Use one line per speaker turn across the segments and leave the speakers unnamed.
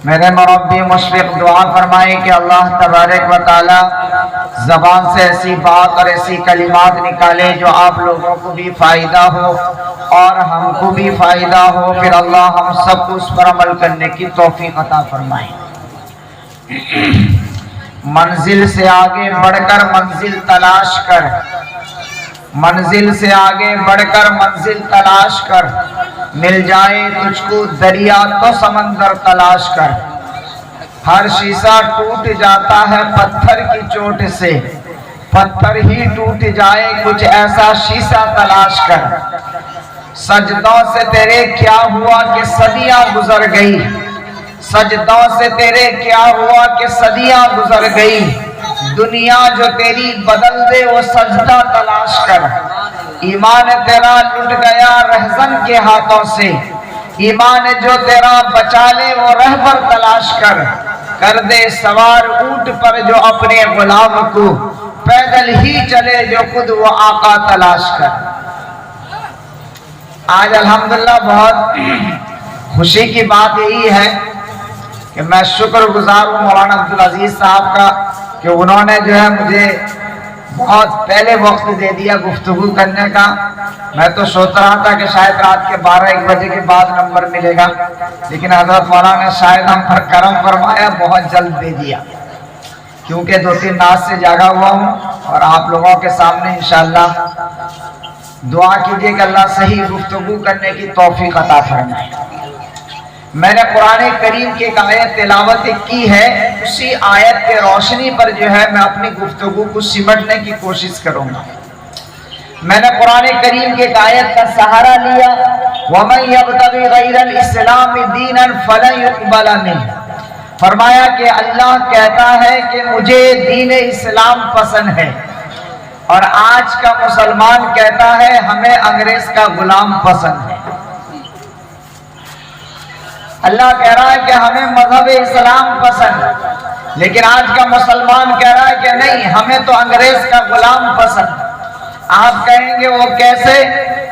میرے مربی مشفق دعا فرمائے کہ اللہ تبارک و تعالی زبان سے ایسی بات اور ایسی کلمات نکالے جو آپ لوگوں کو بھی فائدہ ہو اور ہم کو بھی فائدہ ہو، پھر اللہ ہم سب کو اس پر عمل کرنے کی توفیق عطا فرمائے۔ منزل سے آگے بڑھ کر منزل تلاش کر، منزل سے آگے بڑھ کر منزل تلاش کر، مل جائے تجھ کو دریا تو سمندر تلاش کر۔ ہر شیشہ ٹوٹ جاتا ہے پتھر کی چوٹ سے، پتھر ہی ٹوٹ جائے کچھ ایسا شیشہ تلاش کر۔ سجدوں سے تیرے کیا ہوا کہ صدیاں گزر گئی، سجدوں سے تیرے کیا ہوا کہ صدیاں گزر گئی۔ دنیا جو تیری بدل دے وہ سجدہ تلاش کر۔ ایمان تیرا لٹ گیا رہزن کے ہاتھوں سے، ایمان جو تیرا بچا لے وہ رہبر تلاش کر۔ کر دے سوار اونٹ پر جو اپنے غلام کو، پیدل ہی چلے جو خود وہ آقا تلاش کر۔ آج الحمدللہ بہت خوشی کی بات یہی ہے کہ میں شکر گزار ہوں مولانا عبدالعزیز صاحب کا کہ انہوں نے جو ہے مجھے بہت پہلے وقت دے دیا گفتگو کرنے کا۔ میں تو سوچ رہا تھا کہ شاید رات کے 12-1 بجے کے بعد نمبر ملے گا، لیکن حضرت مولانا نے شاید ہم پر کرم فرمایا، بہت جلد دے دیا، کیونکہ 2-3 رات سے جاگا ہوا ہوں اور آپ لوگوں کے سامنے انشاءاللہ دعا کیجئے کہ اللہ صحیح گفتگو کرنے کی توفیق عطا فرمائے۔ میں نے قرآن کریم کی ایک آیت تلاوت کی ہے، اسی آیت کے روشنی پر جو ہے میں اپنی گفتگو کو سمٹنے کی کوشش کروں گا۔ میں نے قرآن کریم کی ایک آیت کا سہارا لیا، وَمَن يَبْتَغِ غَيْرَ الْإِسْلَامِ دِينًا فَلَن يُقْبَلَ مِنْهُ۔ فرمایا کہ اللہ کہتا ہے کہ مجھے دین اسلام پسند ہے، اور آج کا مسلمان کہتا ہے ہمیں انگریز کا غلام پسند ہے۔ اللہ کہہ رہا ہے کہ ہمیں مذہب اسلام پسند ہے، لیکن آج کا مسلمان کہہ رہا ہے کہ نہیں، ہمیں تو انگریز کا غلام پسند۔ آپ کہیں گے وہ کیسے؟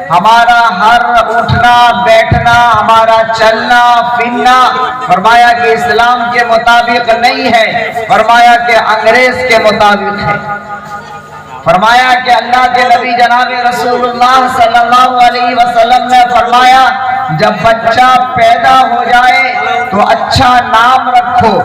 ہمارا ہر اٹھنا بیٹھنا، ہمارا چلنا پھرنا فرمایا کہ اسلام کے مطابق نہیں ہے، فرمایا کہ انگریز کے مطابق ہے۔ فرمایا کہ اللہ کے نبی جناب رسول اللہ صلی اللہ علیہ وسلم نے فرمایا جب بچہ پیدا ہو جائے تو اچھا نام رکھو۔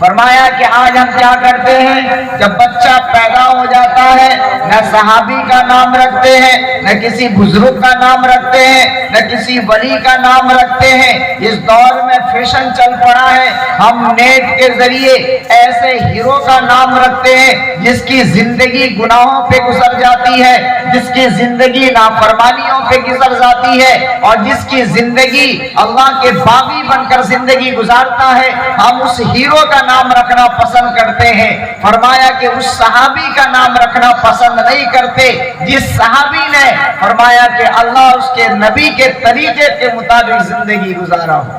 فرمایا کہ آج ہم کیا کرتے ہیں، جب بچہ پیدا ہو جاتا ہے نہ صحابی کا نام رکھتے ہیں، نہ کسی بزرگ کا نام رکھتے ہیں، نہ کسی ولی کا نام رکھتے ہیں۔ اس دور میں فیشن چل پڑا ہے، ہم نیٹ کے ذریعے ایسے ہیرو کا نام رکھتے ہیں جس کی زندگی گناہوں پہ گزر جاتی ہے، جس کی زندگی نافرمانیوں پہ گزر جاتی ہے، اور جس کی زندگی اللہ کے باغی بن کر زندگی گزارتا ہے، ہم اس ہیرو کا نام رکھنا پسند کرتے ہیں۔ فرمایا کہ اس صحابی کا نام رکھنا پسند نہیں کرتے جس صحابی نے فرمایا کہ اللہ اس کے نبی کے طریقے کے مطابق زندگی گزارا ہو۔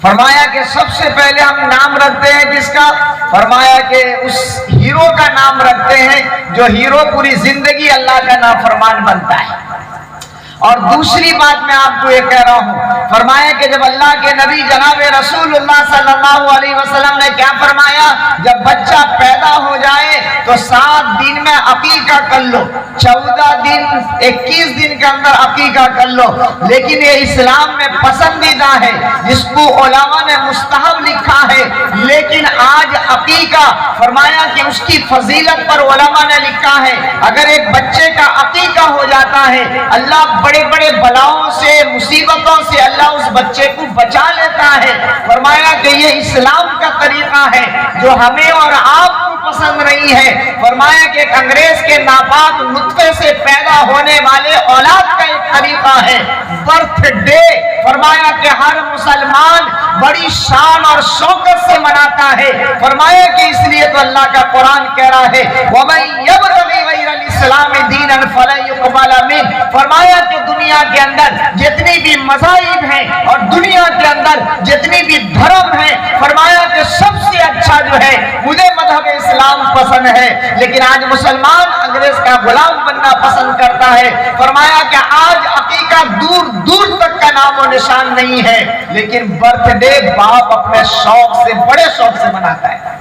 فرمایا کہ سب سے پہلے ہم نام رکھتے ہیں کس کا؟ فرمایا کہ اس ہیرو کا نام رکھتے ہیں جو ہیرو پوری زندگی اللہ کا نافرمان بنتا ہے۔ اور دوسری بات میں آپ کو یہ کہہ رہا ہوں، فرمایا کہ جب اللہ کے نبی جناب رسول اللہ صلی اللہ علیہ وسلم نے کیا فرمایا، جب بچہ پیدا ہو جائے تو 7 دن میں عقیقہ کر لو، 14 دن 21 دن کے اندر عقیقہ کر لو۔ لیکن یہ اسلام میں پسندیدہ ہے، جس کو علماء نے مستحب لکھا ہے، لیکن آج عقیقہ فرمایا کہ اس کی فضیلت پر علماء نے لکھا ہے، اگر ایک بچے کا عقیقہ ہو جاتا ہے اللہ بڑے بڑے بلاؤں سے مصیبتوں سے اللہ اس بچے کو بچا لیتا ہے۔ فرمایا کہ یہ اسلام کا طریقہ ہے جو ہمیں اور آپ کو پسند نہیں ہے۔ فرمایا کہ ایک انگریز کے ناپاک نطفے سے پیدا ہونے والے اولاد کا ایک طریقہ ہے برتھ ڈے، فرمایا کہ ہر مسلمان بڑی شان اور شوکت سے مناتا ہے۔ فرمایا کہ اس لیے تو اللہ کا قرآن کہہ رہا ہے وَمَن يَبْتَغِ غَيْرَ الْإِسْلَامِ دِينًا فَلَن يُقْبَلَ مِنْهُ۔ فرمایا کہ دنیا کے اندر جتنی بھی مذاہب ہیں اور دنیا کے اندر جتنی بھی دھرم ہیں، فرمایا کہ سب سے اچھا جو ہے مجھے مذہب اسلام پسند ہے، لیکن آج مسلمان انگریز کا غلام بننا پسند کرتا ہے۔ فرمایا کہ آج عقیقہ دور دور تک کا نام و نشان نہیں ہے، لیکن برتھ ڈے باپ اپنے شوق سے، بڑے شوق سے مناتا ہے۔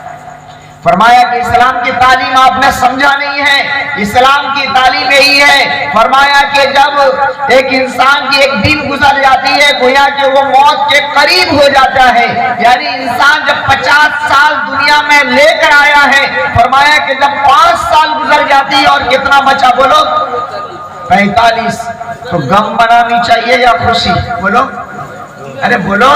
فرمایا کہ اسلام کی تعلیم آپ نے سمجھا نہیں ہے، اسلام کی تعلیم یہی ہے، فرمایا کہ جب ایک انسان کی ایک دن گزر جاتی ہے گویا کہ وہ موت کے قریب ہو جاتا ہے، یعنی انسان جب 50 سال دنیا میں لے کر آیا ہے، فرمایا کہ جب 5 سال گزر جاتی ہے اور کتنا بچا بولو 45، تو غم منانی چاہیے یا خوشی؟ بولو، ارے بولو۔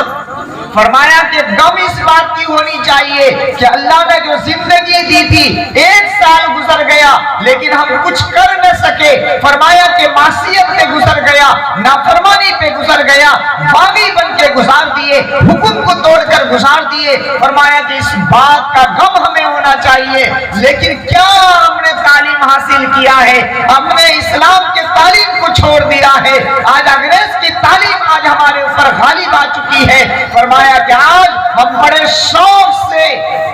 فرمایا کہ غم اس بات کی ہونی چاہیے کہ اللہ نے جو زندگی دی تھی 1 سال گزر گیا لیکن ہم کچھ کر نہ سکے، فرمایا کہ معصیت پہ گزر گیا، نافرمانی پہ گزر گیا، باغی بن کے گزار دیے، حکم کو توڑ کر گزار دیے۔ فرمایا کہ اس بات کا غم ہمیں ہونا چاہیے، لیکن کیا ہم نے تعلیم حاصل کیا ہے؟ ہم نے اسلام کے تعلیم کو چھوڑ دیا ہے، آج انگریز کی تعلیم آج ہمارے اوپر غالب آ چکی ہے۔ فرمایا کہ آج ہم بڑے شوق سے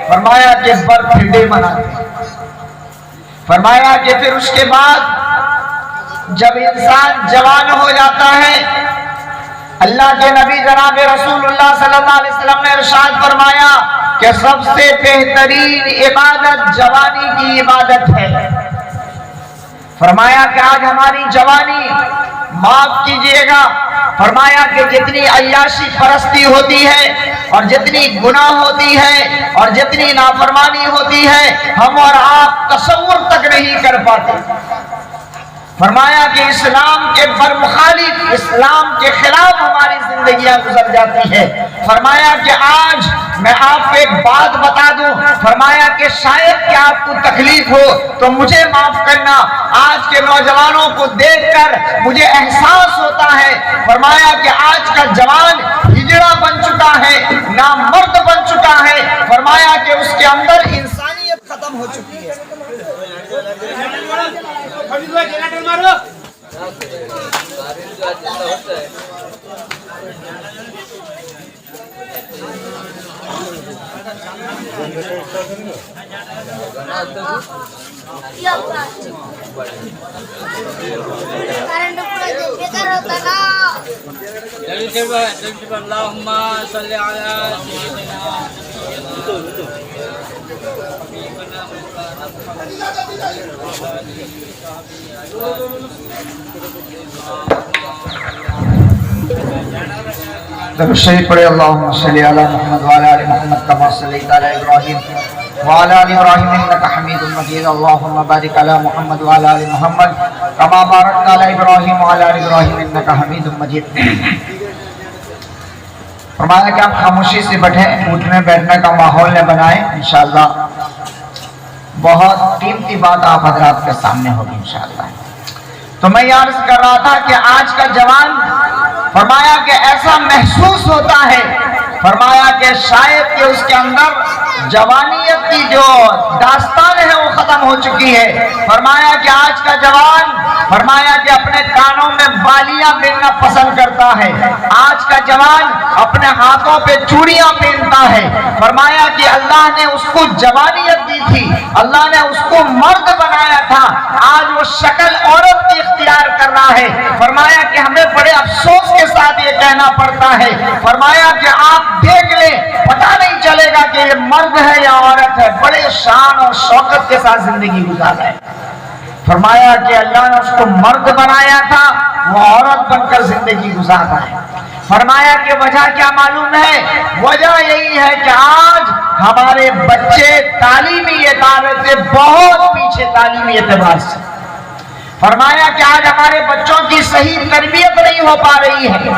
فرمایا کہ برتھ ڈے مناتے ہیں۔ فرمایا کہ پھر اس کے بعد جب انسان جوان ہو جاتا ہے، اللہ کے نبی جناب رسول اللہ صلی اللہ علیہ وسلم نے ارشاد فرمایا کہ سب سے بہترین عبادت جوانی کی عبادت ہے۔ فرمایا کہ آج ہماری جوانی، معاف کیجئے گا، فرمایا کہ جتنی عیاشی پرستی ہوتی ہے اور جتنی گناہ ہوتی ہے اور جتنی نافرمانی ہوتی ہے، ہم اور آپ تصور تک نہیں کر پاتے۔ فرمایا کہ اسلام کے برمخالف، اسلام کے خلاف ہماری زندگیاں گزر جاتی ہیں۔ فرمایا کہ آج میں آپ کو ایک بات بتا دوں، فرمایا کہ شاید کہ آپ کو تکلیف ہو تو مجھے معاف کرنا، آج کے نوجوانوں کو دیکھ کر مجھے احساس ہوتا ہے، فرمایا کہ آج کا جوان ہجڑا بن چکا ہے، نامرد بن چکا ہے، فرمایا کہ اس کے اندر انسانیت ختم ہو چکی ہے۔
اللهم صل على
شریف پڑھے اللہم صلی علی محمد وعلی آل محمد کما صلیت علی ابراہیم وعلی آل ابراہیم انکا حمید مجید اللہم بارک علی محمد وعلی آل محمد کما بارکت علی ابراہیم وعلی آل ابراہیم انکا حمید مجید۔ فرمایا کہ آپ خاموشی سے بیٹھیں، اٹھنے بیٹھنے کا ماحول نہ بنائیں، انشاءاللہ بہت قیمتی بات آپ حضرات کے سامنے ہوگی انشاءاللہ۔ تو میں یہ عرض کر رہا تھا کہ آج کا جوان فرمایا کہ ایسا محسوس ہوتا ہے، فرمایا کہ شاید کہ اس کے اندر جوانیت کی جو داستان ہے وہ ختم ہو چکی ہے۔ فرمایا کہ آج کا جوان فرمایا کہ اپنے کانوں میں بالیاں پہننا پسند کرتا ہے، آج کا جوان اپنے ہاتھوں پہ چوڑیاں پہنتا ہے۔ فرمایا کہ اللہ نے اس کو جوانیت دی تھی، اللہ نے اس کو مرد بنایا تھا، آج وہ شکل عورت کی اختیار کر رہا ہے۔ فرمایا کہ ہمیں بڑے افسوس کے ساتھ یہ کہنا پڑتا ہے، فرمایا کہ آپ دیکھ لیں پتہ نہیں چلے گا کہ یہ مرد ہے یا عورت ہے، بڑے شان اور شوکت کے ساتھ زندگی گزارا ہے۔ فرمایا کہ اللہ نے اس کو مرد بنایا تھا، وہ عورت بن کر زندگی گزارا ہے۔ فرمایا کہ وجہ کیا معلوم ہے؟ وجہ یہی ہے کہ آج ہمارے بچے تعلیمی اعتبار سے بہت پیچھے، تعلیمی اعتبار سے۔ فرمایا کہ آج ہمارے بچوں کی صحیح تربیت نہیں ہو پا رہی ہے۔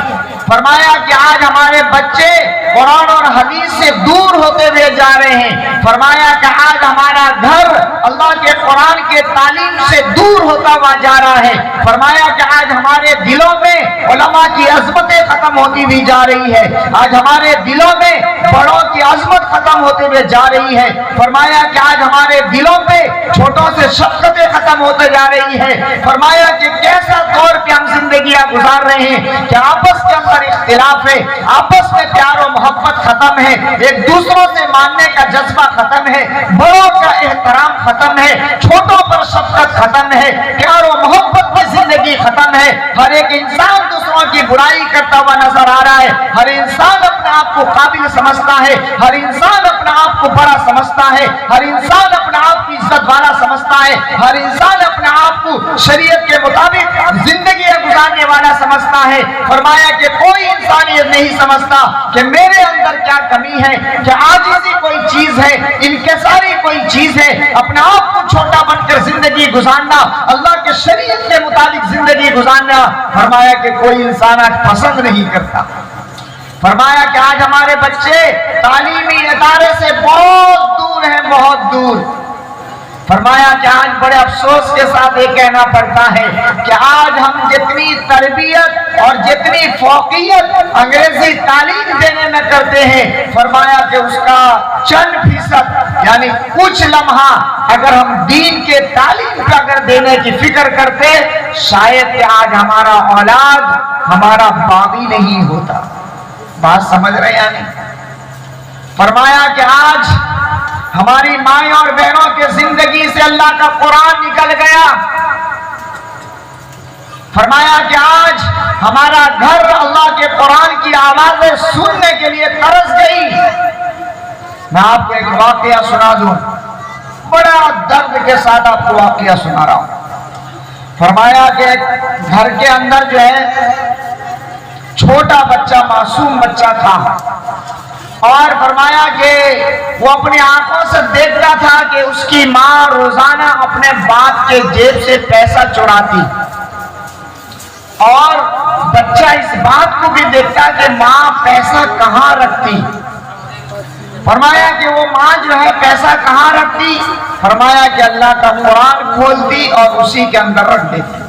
فرمایا کہ آج ہمارے بچے قرآن اور حدیث سے دور ہوتے ہوئے جا رہے ہیں۔ فرمایا کہ آج ہمارا گھر اللہ کے قرآن کے تعلیم سے دور ہوتا ہوا جا رہا ہے۔ فرمایا کہ آج ہمارے ہمارے دلوں میں علماء کی عظمتیں ختم ہوتی ہوئی جا رہی ہے، آج ہمارے دلوں میں بڑوں کی عظمت ختم ہوتے ہوئے جا رہی ہے۔ فرمایا کہ آج ہمارے دلوں پہ چھوٹوں سے شفقتیں ختم ہوتے جا رہی ہے۔ فرمایا کہ کیسا دور پہ ہم زندگیاں گزار رہے ہیں کہ آپس کے اندر اختلاف ہے، آپس میں پیار و محبت ختم ہے، ایک دوسروں سے ماننے کا جذبہ ختم ہے، بڑوں کا احترام ختم ہے، چھوٹوں پر شفقت ختم ہے، پیار و محبت کی زندگی ختم ہے۔ ہر ایک انسان دوسروں کی برائی کرتا ہوا نظر آ رہا ہے، ہر انسان اپنے آپ کو قابل سمجھتا ہے، ہر انسان اپنے آپ کو بڑا سمجھتا ہے، ہر انسان اپنے آپ کی عزت والا سمجھتا ہے، ہر انسان اپنے آپ کو شریعت کے مطابق زندگی گزارنے والا سمجھتا ہے۔ فرمایا کہ کوئی انسان یہ نہیں سمجھتا کہ میرے اندر کیا کمی ہے، کہ عاجزی کوئی چیز ہے، انکساری کوئی چیز ہے، اپنے آپ کو چھوٹا بن کر زندگی گزارنا، اللہ کے شریعت کے مطابق زندگی گزارنا، فرمایا کہ کوئی انسان آج پسند نہیں کرتا۔ فرمایا کہ آج ہمارے بچے تعلیمی ادارے سے بہت دور ہیں، بہت دور۔ فرمایا کہ آج بڑے افسوس کے ساتھ یہ کہنا پڑتا ہے کہ آج ہم جتنی تربیت اور جتنی فوقیت انگریزی تعلیم دینے میں کرتے ہیں، فرمایا کہ اس کا چند فیصد یعنی کچھ لمحہ اگر ہم دین کے تعلیم کا اگر دینے کی فکر کرتے، شاید کہ آج ہمارا اولاد ہمارا باغی نہیں ہوتا۔ بات سمجھ رہے ہیں نہیں؟ فرمایا کہ آج ہماری مائیں اور بہنوں کے زندگی سے اللہ کا قرآن نکل گیا۔ فرمایا کہ آج ہمارا گھر اللہ کے قرآن کی آوازیں سننے کے لیے ترس گئی۔ میں آپ کو ایک واقعہ سنا دوں، بڑا درد کے ساتھ آپ کو واقعہ سنا رہا ہوں۔ فرمایا کہ گھر کے اندر جو ہے چھوٹا بچہ، معصوم بچہ تھا، اور فرمایا کہ وہ اپنی آنکھوں سے دیکھتا تھا کہ اس کی ماں روزانہ اپنے باپ کے جیب سے پیسہ چراتی، اور بچہ اس بات کو بھی دیکھتا کہ ماں پیسہ کہاں رکھتی۔ فرمایا کہ وہ ماں جو ہے پیسہ کہاں رکھتی، فرمایا کہ اللہ کا قرآن کھولتی اور اسی کے اندر رکھ دیتی۔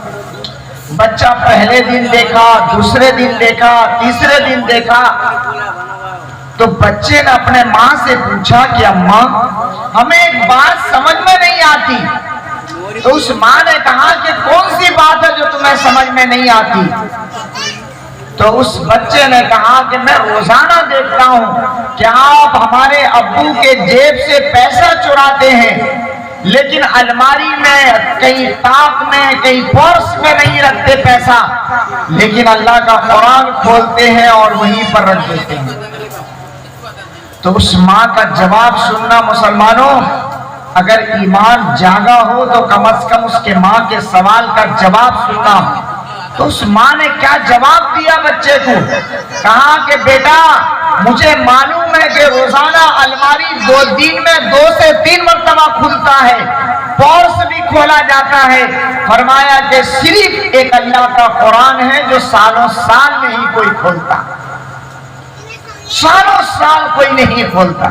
بچہ پہلے دن دیکھا، دوسرے دن دیکھا، تیسرے دن دیکھا، تو بچے نے اپنے ماں سے پوچھا کہ اماں ہمیں ایک بات سمجھ میں نہیں آتی۔ تو اس ماں نے کہا کہ کون سی بات ہے جو تمہیں سمجھ میں نہیں آتی؟ تو اس بچے نے کہا کہ میں روزانہ دیکھتا ہوں کہ آپ ہمارے ابو کے جیب سے پیسہ چراتے ہیں، لیکن الماری میں، کہیں طاق میں، کہیں پرس میں نہیں رکھتے پیسہ، لیکن اللہ کا قرآن کھولتے ہیں اور وہیں پر رکھ دیتے ہیں۔ تو اس ماں کا جواب سننا مسلمانوں، اگر ایمان جاگا ہو تو کم از کم اس کے ماں کے سوال کا جواب سننا۔ تو اس ماں نے کیا جواب دیا بچے کو؟ کہا کہ بیٹا مجھے معلوم ہے کہ روزانہ الماری 2 دن میں 2 سے 3 مرتبہ کھلتا ہے، پرس بھی کھولا جاتا ہے۔ فرمایا کہ صرف ایک اللہ کا قرآن ہے جو سالوں سال نہیں کوئی کھولتا، سالوں سال کوئی نہیں کھولتا۔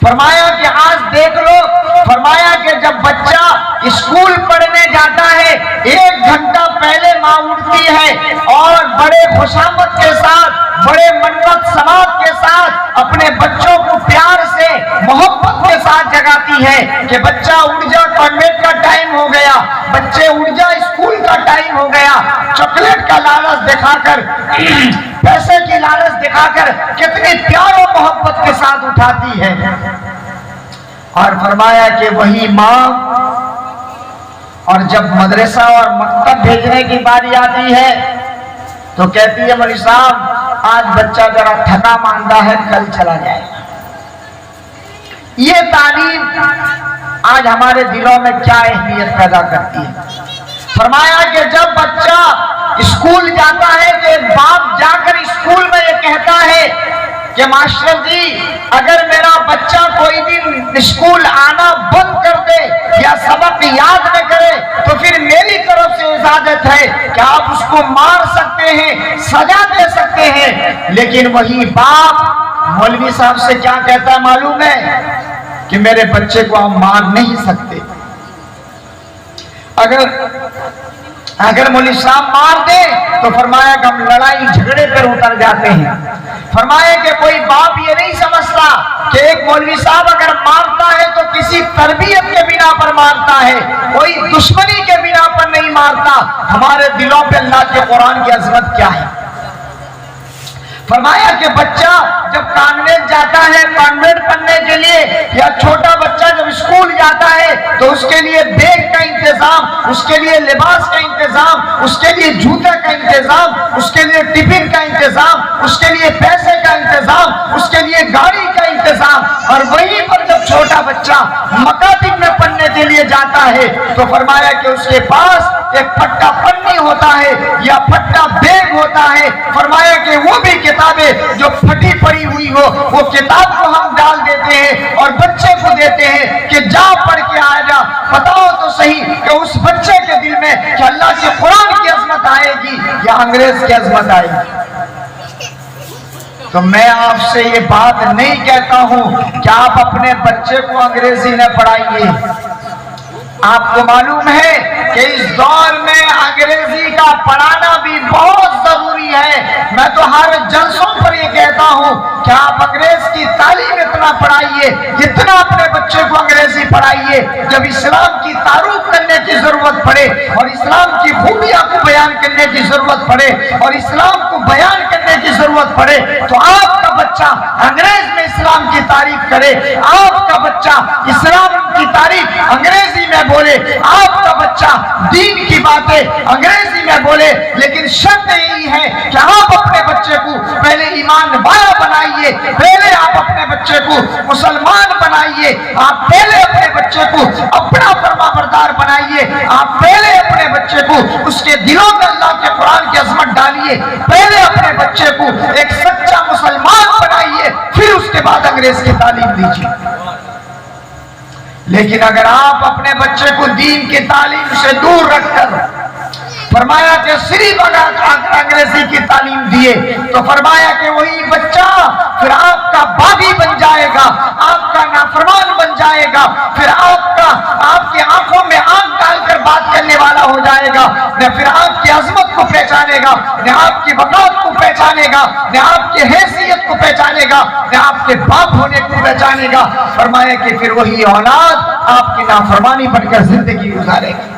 فرمایا کہ آج دیکھ لو، فرمایا کہ جب بچہ اسکول پڑھنے جاتا ہے 1 گھنٹہ پہلے ماں اٹھتی ہے اور بڑے خوشامد کے ساتھ، بڑے منت سماعت کے ساتھ اپنے بچوں کو پیار سے، محبت کے ساتھ جگاتی ہے کہ بچہ اٹھ جا، کانوینٹ کا ٹائم ہو گیا، بچے اٹھ جا، اسکول کا ٹائم ہو گیا۔ چاکلیٹ کا لالچ دکھا کر، پیسے کی لالچ دکھا کر کتنی پیار و محبت کے ساتھ اٹھاتی ہے۔ اور فرمایا کہ وہی ماں، اور جب مدرسہ اور مکتب بھیجنے کی باری آتی ہے تو کہتی ہے مولوی صاحب آج بچہ ذرا تھکا ماندہ ہے، کل چلا جائے گا۔ یہ تعلیم آج ہمارے دلوں میں کیا اہمیت پیدا کرتی ہے۔ فرمایا کہ جب بچہ اسکول جاتا ہے تو ایک باپ جا کر اسکول میں یہ کہتا ہے کہ ماسٹر جی اگر میرا بچہ کوئی دن اسکول آنا بند کر دے یا سبق یاد نہ کرے تو پھر میری طرف سے اجازت ہے کہ آپ اس کو مار سکتے ہیں، سزا دے سکتے ہیں۔ لیکن وہی باپ مولوی صاحب سے کیا کہتا ہے معلوم ہے؟ کہ میرے بچے کو آپ مار نہیں سکتے۔ اگر اگر مولوی صاحب مار دے تو فرمایا کہ ہم لڑائی جھگڑے پر اتر جاتے ہیں. فرمایا کہ کوئی باپ یہ نہیں سمجھتا کہ ایک مولوی صاحب اگر مارتا ہے تو کسی تربیت کے بنا پر مارتا ہے, کوئی دشمنی کے بنا پر نہیں مارتا. ہمارے دلوں پہ اللہ کے قرآن کی عظمت کیا ہے. فرمایا کہ بچہ جب کانوینٹ جاتا ہے کانوینٹ پڑھنے کے لیے, یا چھوٹا بچہ جب اسکول جاتا ہے تو اس کے لیے بیگ کا انتظام, اس کے لیے لباس کا انتظام, اس کے لیے جوتے کا انتظام, اس کے لیے ٹفن کا انتظام, اس کے لیے پیسے کا انتظام, اس کے لیے گاڑی کا انتظام. اور وہیں پر جب چھوٹا بچہ مکاتب میں پڑھنے کے لیے جاتا ہے تو فرمایا کہ اس کے پاس ایک پھٹا پنی ہوتا ہے یا پھٹا بیگ ہوتا ہے. فرمایا کہ وہ بھی کتابیں جو پھٹی پڑی ہوئی ہو وہ کتاب کو ہم ڈال دیتے ہیں اور بچے کو دیتے ہیں کہ جا پڑھ کے آ جا. بتاؤ تو صحیح کہ اس بچے کے دل میں کہ اللہ کے قرآن کی عظمت آئے گی یا انگریز کی عظمت آئے گی. تو میں آپ سے یہ بات نہیں کہتا ہوں کہ آپ اپنے بچے کو انگریزی نہ پڑھائیے. آپ کو معلوم ہے کہ اس دور میں انگریزی کا پڑھانا بھی بہت ضروری ہے. میں تو ہر جلسوں پر یہ کہتا ہوں کہ آپ انگریز کی تعلیم اتنا پڑھائیے, اتنا اپنے بچے کو انگریزی پڑھائیے. جب اسلام کی تعارف کرنے کی ضرورت پڑے اور اسلام کی خوبیاں کو بیان کرنے کی ضرورت پڑے اور اسلام کو بیان کرنے کی ضرورت پڑے تو آپ کا بچہ انگریز میں اسلام کی تعریف کرے, آپ کا بچہ اسلام کی تعریف انگریزی میں بولے, آپ کا بچہ دین کی باتیں انگریزی میں بولے. لیکن شرط یہی ہے کہ آپ اپنے بچے کو پہلے ایمان والا بنائیے, پہلے آپ اپنے بچے کو مسلمان بنائیے, آپ پہلے اپنے بچے کو اپنا فرما بردار بنائیے, آپ پہلے اپنے بچے کو اس کے دلوں میں اللہ کے قرآن کی عظمت ڈالیے, پہلے اپنے بچے کو ایک سچا مسلمان بنائیے, پھر اس کے بعد انگریز کی تعلیم دیجیے. لیکن اگر آپ اپنے بچے کو دین کی تعلیم سے دور رکھ کر فرمایا کہ صرف اگر انگریزی کی تعلیم دیے تو فرمایا کہ وہی بچہ پھر آپ کا باغی بن جائے گا, آپ کا نافرمان بن جائے گا, پھر آپ کی آنکھوں میں آنکھ ڈال کر بات کرنے والا ہو جائے گا, نہ پھر آپ کی عظمت کو پہچانے گا, نہ آپ کی وقار کو پہچانے گا, نہ آپ کی حیثیت کو پہچانے گا, نہ آپ کے باپ ہونے کو پہچانے گا. فرمایا کہ پھر وہی اولاد آپ کی نافرمانی بن کر زندگی گزارے گی.